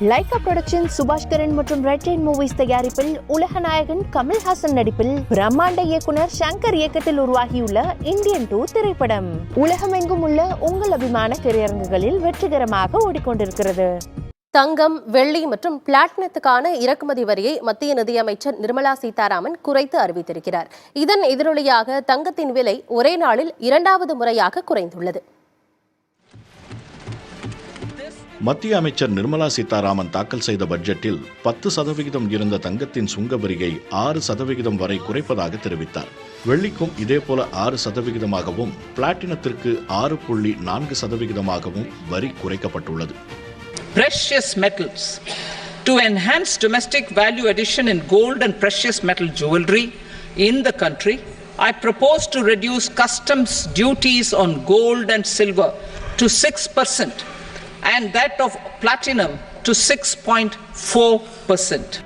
Lyca production Subaskaran மற்றும் red rain movies தயாரிப்பில் உலக நாயகன் கமல்ஹாசன் நடிப்பில் பிரம்மாண்ட இயக்குனர் சங்கர் இயக்கத்தில் உருவாகியுள்ள இந்தியன் 2 திரைப்படம் உலகமெங்கும் உள்ள உங்கள் அபிமான திரையரங்குகளில் வெற்றிகரமாக ஓடிக்கொண்டிருக்கிறது. தங்கம், வெள்ளி மற்றும் பிளாட்டினத்துக்கான இறக்குமதி வரியை மத்திய நிதியமைச்சர் நிர்மலா சீதாராமன் குறைத்து அறிவித்திருக்கிறார். இதன் எதிரொலியாக தங்கத்தின் விலை ஒரே நாளில் இரண்டாவது முறையாக குறைந்துள்ளது. மத்திய அமைச்சர் நிர்மலா சீதாராமன் தாக்கல் செய்த பட்ஜெட்டில் 10% இருந்த தங்கத்தின் சுங்க வரியை 6% வரை குறைப்பதாக தெரிவித்தார். வெள்ளிக்கும் இதேபோல 6%, பிளாட்டினத்திற்கு 6.4%, வரி குறைக்கப்பட்டுள்ளது. Precious metals. To enhance domestic value addition in gold and precious metal jewelry in the country, I propose to reduce customs duties on gold and silver to 6%. and that of platinum to 6.4%.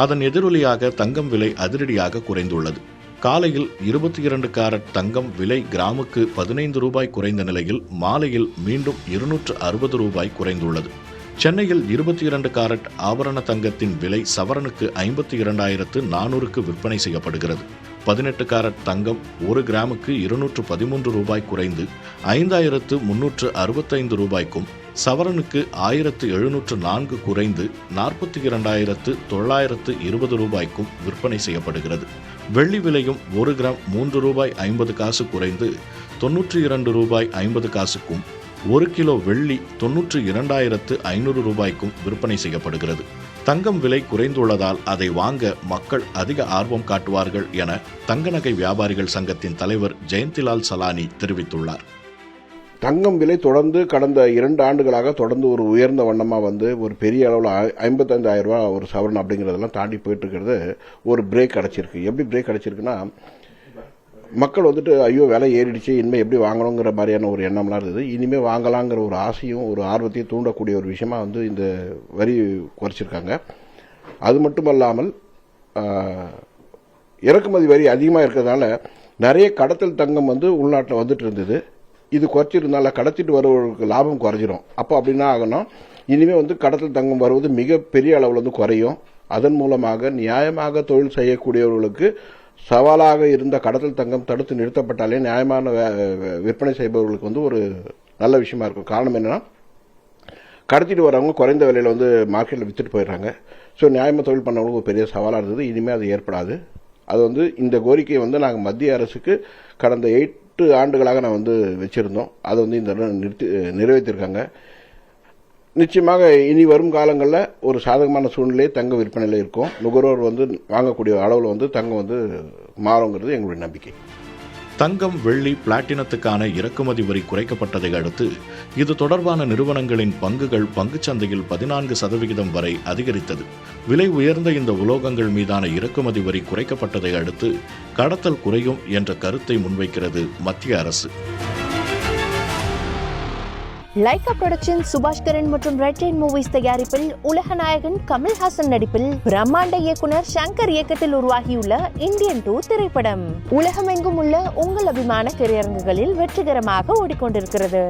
அதன் எதிரொலியாக தங்கம் விலை அதிரடியாக குறைந்துள்ளது. காலையில் 22 carrot தங்கம் விலை கிராமுக்கு 15 ரூபாய் குறைந்த நிலையில் மாலையில் மீண்டும் 260 ரூபாய் குறைந்துள்ளது. சென்னையில் 22 கேரட் ஆபரண தங்கத்தின் விலை சவரனுக்கு 52,400க்கு விற்பனை செய்யப்படுகிறது. 18 கேரட் தங்கம் 1 கிராமுக்கு 213 ரூபாய் குறைந்து 5,365 ரூபாய்க்கும், சவரனுக்கு 1,704 குறைந்து 42,920 ரூபாய்க்கும் விற்பனை செய்யப்படுகிறது. வெள்ளி விலையும் 1 கிராம் 3 ரூபாய் 50 காசு குறைந்து 92 ரூபாய் 50 காசுக்கும், 1 கிலோ வெள்ளி 92,500 ரூபாய்க்கும் விற்பனை செய்யப்படுகிறது. தங்கம் விலை குறைந்துள்ளதால் அதை வாங்க மக்கள் அதிக ஆர்வம் காட்டுவார்கள் என தங்க நகை வியாபாரிகள் சங்கத்தின் தலைவர் ஜெயந்திலால் சலானி தெரிவித்துள்ளார். தங்கம் விலை தொடர்ந்து கடந்த 2 ஆண்டுகளாக தொடர்ந்து ஒரு உயர்ந்த வண்ணமாக ஒரு பெரிய அளவில் 55,000 ரூபா ஒரு சவரன் அப்படிங்கிறதெல்லாம் தாண்டி போயிட்டு இருக்கிறது ஒரு பிரேக் அடைச்சிருக்கு. எப்படி பிரேக் அடைச்சிருக்குன்னா, மக்கள் ஐயோ விலை ஏறிடுச்சு, இனிமேல் எப்படி வாங்கணுங்கிற மாதிரியான ஒரு எண்ணம்லாம் இருந்தது. இனிமேல் வாங்கலாங்கிற ஒரு ஆசையும் ஒரு ஆர்வத்தையும் தூண்டக்கூடிய ஒரு விஷயமா இந்த வரி குறைச்சிருக்காங்க. அது மட்டுமல்லாமல் இறக்குமதி வரி அதிகமாக இருக்கிறதுனால நிறைய கடத்தல் தங்கம் உள்நாட்டில் வந்துட்டு இருந்தது. இது குறைச்சிருந்தால கடத்திட்டு வருவர்களுக்கு லாபம் குறைஞ்சிரும். அப்போ அப்படின்னா ஆகணும், இனிமேல் கடத்தல் தங்கம் வருவது மிக பெரிய அளவில் குறையும். அதன் மூலமாக நியாயமாக தொழில் செய்யக்கூடியவர்களுக்கு சவாலாக இருந்த கடத்தல் தங்கம் தடுத்து நிறுத்தப்பட்டாலே நியாயமான விற்பனை செய்பவர்களுக்கு ஒரு நல்ல விஷயமா இருக்கும். காரணம் என்னன்னா, கடத்திட்டு வரவங்க குறைந்த விலையில் மார்க்கெட்டில் வித்துட்டு போயிடுறாங்க. ஸோ நியாயமாக தொழில் பண்ணவங்களுக்கு ஒரு பெரிய சவாலாக இருந்தது. இனிமேல் அது ஏற்படாது. அது இந்த கோரிக்கையை நாங்கள் மத்திய அரசுக்கு கடந்த 8 ஆண்டுகளாக நான் வச்சிருந்தோம். அதை இந்த நிறைவேற்றிருக்காங்க. நிச்சயமாக இனி வரும் காலங்களில் ஒரு சாதகமான சூழ்நிலை தங்க விற்பனையில் இருக்கும். நுகர்வோர் வாங்கக்கூடிய அளவில் தங்கம் மாறுங்கிறது எங்களுடைய நம்பிக்கை. தங்கம், வெள்ளி, பிளாட்டினத்துக்கான இறக்குமதி வரி குறைக்கப்பட்டதை அடுத்து இது தொடர்பான நிறுவனங்களின் பங்குகள் பங்குச்சந்தையில் 14% வரை அதிகரித்தது. விலை உயர்ந்த இந்த உலோகங்கள் மீதான இறக்குமதி வரி குறைக்கப்பட்டதை அடுத்து கடத்தல் குறையும் என்ற கருத்தை முன்வைக்கிறது மத்திய அரசு. லைகா புரொடக்ஷன் சுபாஷ்கரன் மற்றும் ரெட் ரெயின் மூவிஸ் தயாரிப்பில் உலக நாயகன் கமல்ஹாசன் நடிப்பில் பிரம்மாண்ட இயக்குனர் சங்கர் இயக்கத்தில் உருவாகியுள்ள இந்தியன் 2 திரைப்படம் உலகமெங்கும் உள்ள உங்கள் அபிமான திரையரங்குகளில் வெற்றிகரமாக ஓடிக்கொண்டிருக்கிறது.